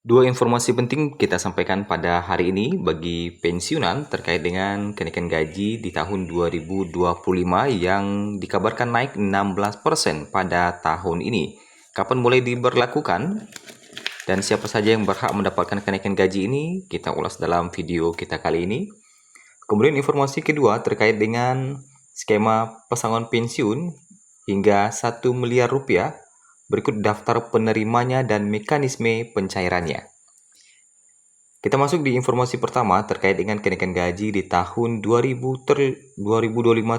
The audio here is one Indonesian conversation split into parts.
Dua informasi penting kita sampaikan pada hari ini bagi pensiunan terkait dengan kenaikan gaji di tahun 2025 yang dikabarkan naik 16% pada tahun ini. Kapan mulai diberlakukan dan siapa saja yang berhak mendapatkan kenaikan gaji ini, kita ulas dalam video kita kali ini. Kemudian informasi kedua terkait dengan skema pesangon pensiun hingga 1 miliar rupiah. Berikut daftar penerimanya dan mekanisme pencairannya. Kita masuk di informasi pertama terkait dengan kenaikan gaji di tahun 2025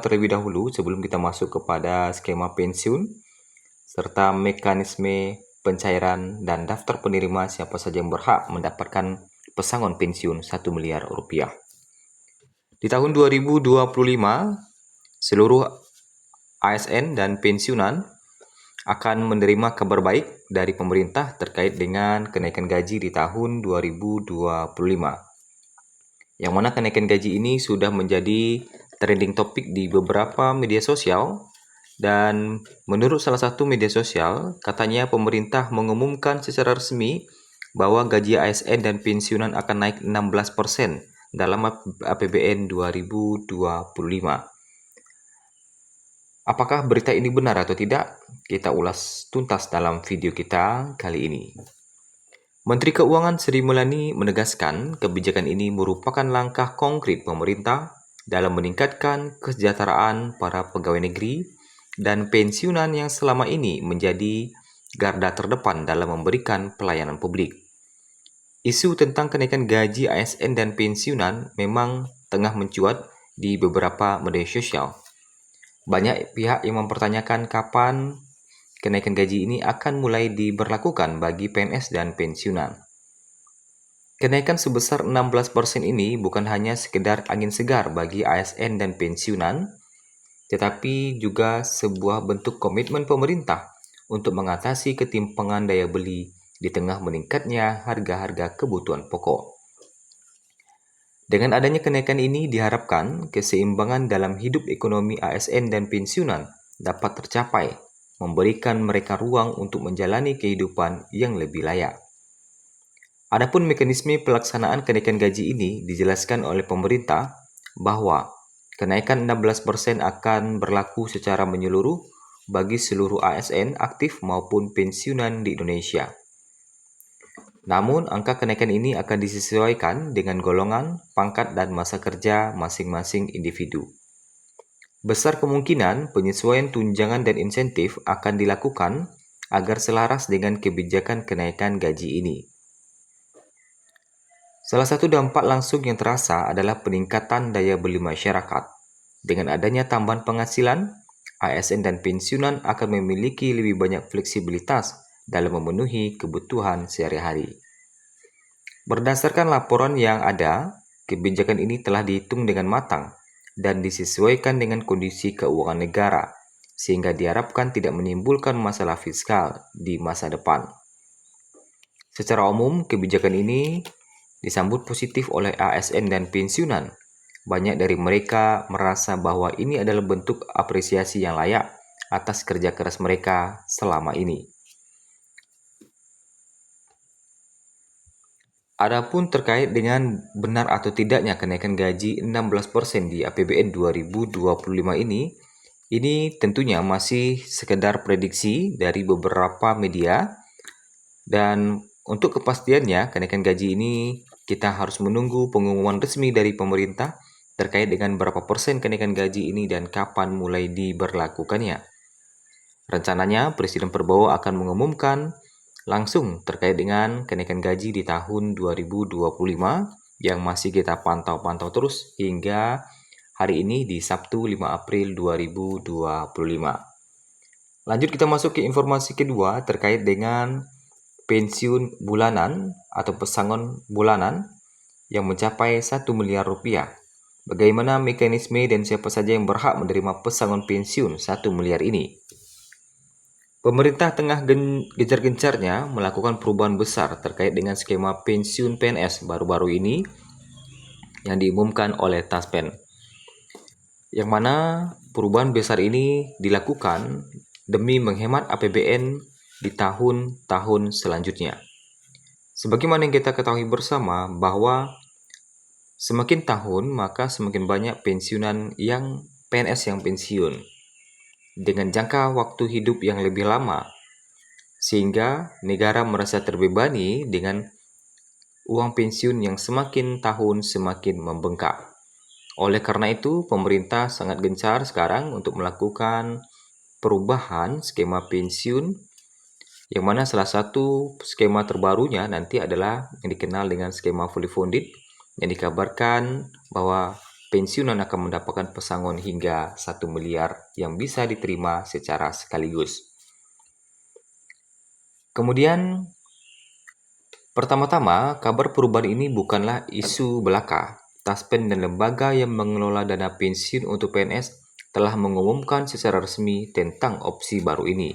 terlebih dahulu sebelum kita masuk kepada skema pensiun serta mekanisme pencairan dan daftar penerima siapa saja yang berhak mendapatkan pesangon pensiun 1 miliar rupiah. Di tahun 2025, seluruh ASN dan pensiunan akan menerima kabar baik dari pemerintah terkait dengan kenaikan gaji di tahun 2025. Yang mana kenaikan gaji ini sudah menjadi trending topik di beberapa media sosial, dan menurut salah satu media sosial, katanya pemerintah mengumumkan secara resmi bahwa gaji ASN dan pensiunan akan naik 16% dalam APBN 2025. Apakah berita ini benar atau tidak? Kita ulas tuntas dalam video kita kali ini. Menteri Keuangan Sri Mulyani menegaskan kebijakan ini merupakan langkah konkret pemerintah dalam meningkatkan kesejahteraan para pegawai negeri dan pensiunan yang selama ini menjadi garda terdepan dalam memberikan pelayanan publik. Isu tentang kenaikan gaji ASN dan pensiunan memang tengah mencuat di beberapa media sosial. Banyak pihak yang mempertanyakan kapan kenaikan gaji ini akan mulai diberlakukan bagi PNS dan pensiunan. Kenaikan sebesar 16% ini bukan hanya sekedar angin segar bagi ASN dan pensiunan, tetapi juga sebuah bentuk komitmen pemerintah untuk mengatasi ketimpangan daya beli di tengah meningkatnya harga-harga kebutuhan pokok. Dengan adanya kenaikan ini diharapkan keseimbangan dalam hidup ekonomi ASN dan pensiunan dapat tercapai, memberikan mereka ruang untuk menjalani kehidupan yang lebih layak. Adapun mekanisme pelaksanaan kenaikan gaji ini dijelaskan oleh pemerintah bahwa kenaikan 16% akan berlaku secara menyeluruh bagi seluruh ASN aktif maupun pensiunan di Indonesia. Namun, angka kenaikan ini akan disesuaikan dengan golongan, pangkat, dan masa kerja masing-masing individu. Besar kemungkinan penyesuaian tunjangan dan insentif akan dilakukan agar selaras dengan kebijakan kenaikan gaji ini. Salah satu dampak langsung yang terasa adalah peningkatan daya beli masyarakat. Dengan adanya tambahan penghasilan, ASN dan pensiunan akan memiliki lebih banyak fleksibilitas dalam memenuhi kebutuhan sehari-hari. Berdasarkan laporan yang ada, kebijakan ini telah dihitung dengan matang dan disesuaikan dengan kondisi keuangan negara, sehingga diharapkan tidak menimbulkan masalah fiskal di masa depan. Secara umum, kebijakan ini disambut positif oleh ASN dan pensiunan. Banyak dari mereka merasa bahwa ini adalah bentuk apresiasi yang layak atas kerja keras mereka selama ini. Adapun terkait dengan benar atau tidaknya kenaikan gaji 16% di APBN 2025 ini tentunya masih sekedar prediksi dari beberapa media, dan untuk kepastiannya kenaikan gaji ini kita harus menunggu pengumuman resmi dari pemerintah terkait dengan berapa persen kenaikan gaji ini dan kapan mulai diberlakukannya. Rencananya Presiden Prabowo akan mengumumkan langsung terkait dengan kenaikan gaji di tahun 2025 yang masih kita pantau-pantau terus hingga hari ini di Sabtu 5 April 2025. Lanjut kita masuk ke informasi kedua terkait dengan pensiun bulanan atau pesangon bulanan yang mencapai 1 miliar rupiah. Bagaimana mekanisme dan siapa saja yang berhak menerima pesangon pensiun 1 miliar ini? Pemerintah tengah gencar-gencarnya melakukan perubahan besar terkait dengan skema pensiun PNS baru-baru ini yang diumumkan oleh Taspen. Yang mana perubahan besar ini dilakukan demi menghemat APBN di tahun-tahun selanjutnya. Sebagaimana yang kita ketahui bersama bahwa semakin tahun maka semakin banyak PNS yang pensiun dengan jangka waktu hidup yang lebih lama, sehingga negara merasa terbebani dengan uang pensiun yang semakin tahun semakin membengkak. Oleh karena itu, pemerintah sangat gencar sekarang untuk melakukan perubahan skema pensiun, yang mana salah satu skema terbarunya nanti adalah yang dikenal dengan skema fully funded, yang dikabarkan bahwa pensiunan akan mendapatkan pesangon hingga 1 miliar yang bisa diterima secara sekaligus. Kemudian, pertama-tama, kabar perubahan ini bukanlah isu belaka. Taspen dan lembaga yang mengelola dana pensiun untuk PNS telah mengumumkan secara resmi tentang opsi baru ini.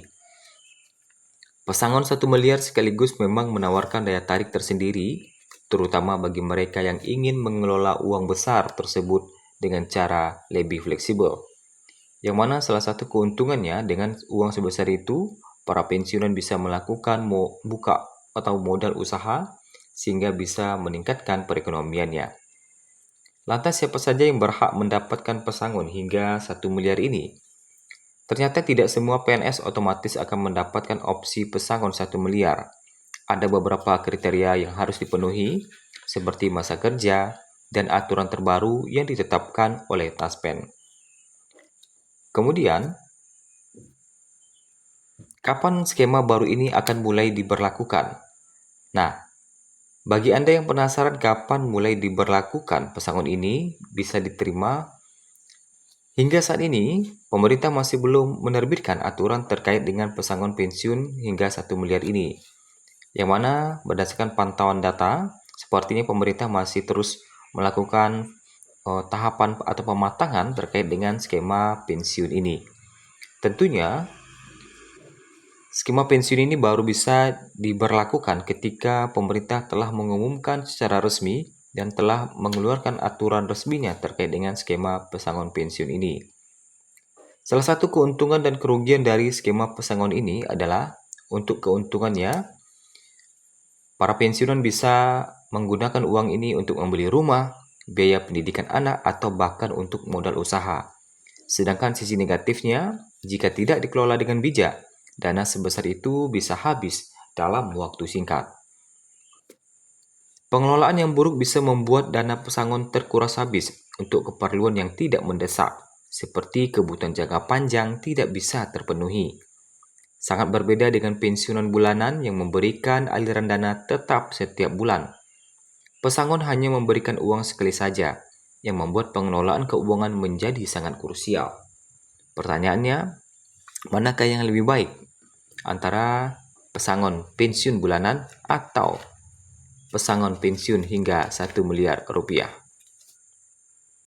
Pesangon 1 miliar sekaligus memang menawarkan daya tarik tersendiri, terutama bagi mereka yang ingin mengelola uang besar tersebut dengan cara lebih fleksibel. Yang mana salah satu keuntungannya dengan uang sebesar itu, para pensiunan bisa melakukan buka atau modal usaha sehingga bisa meningkatkan perekonomiannya. Lantas siapa saja yang berhak mendapatkan pesangon hingga 1 miliar ini? Ternyata tidak semua PNS otomatis akan mendapatkan opsi pesangon 1 miliar. Ada beberapa kriteria yang harus dipenuhi, seperti masa kerja dan aturan terbaru yang ditetapkan oleh Taspen. Kemudian, kapan skema baru ini akan mulai diberlakukan? Nah, bagi Anda yang penasaran kapan mulai diberlakukan pesangon ini bisa diterima, hingga saat ini pemerintah masih belum menerbitkan aturan terkait dengan pesangon pensiun hingga 1 miliar ini. Yang mana berdasarkan pantauan data, sepertinya pemerintah masih terus melakukan tahapan atau pematangan terkait dengan skema pensiun ini. Tentunya skema pensiun ini baru bisa diberlakukan ketika pemerintah telah mengumumkan secara resmi dan telah mengeluarkan aturan resminya terkait dengan skema pesangon pensiun ini. Salah satu keuntungan dan kerugian dari skema pesangon ini adalah untuk keuntungannya, para pensiunan bisa menggunakan uang ini untuk membeli rumah, biaya pendidikan anak, atau bahkan untuk modal usaha. Sedangkan sisi negatifnya, jika tidak dikelola dengan bijak, dana sebesar itu bisa habis dalam waktu singkat. Pengelolaan yang buruk bisa membuat dana pesangon terkuras habis untuk keperluan yang tidak mendesak, seperti kebutuhan jangka panjang tidak bisa terpenuhi. Sangat berbeda dengan pensiunan bulanan yang memberikan aliran dana tetap setiap bulan. Pesangon hanya memberikan uang sekali saja, yang membuat pengelolaan keuangan menjadi sangat krusial. Pertanyaannya, manakah yang lebih baik antara pesangon pensiun bulanan atau pesangon pensiun hingga 1 miliar rupiah?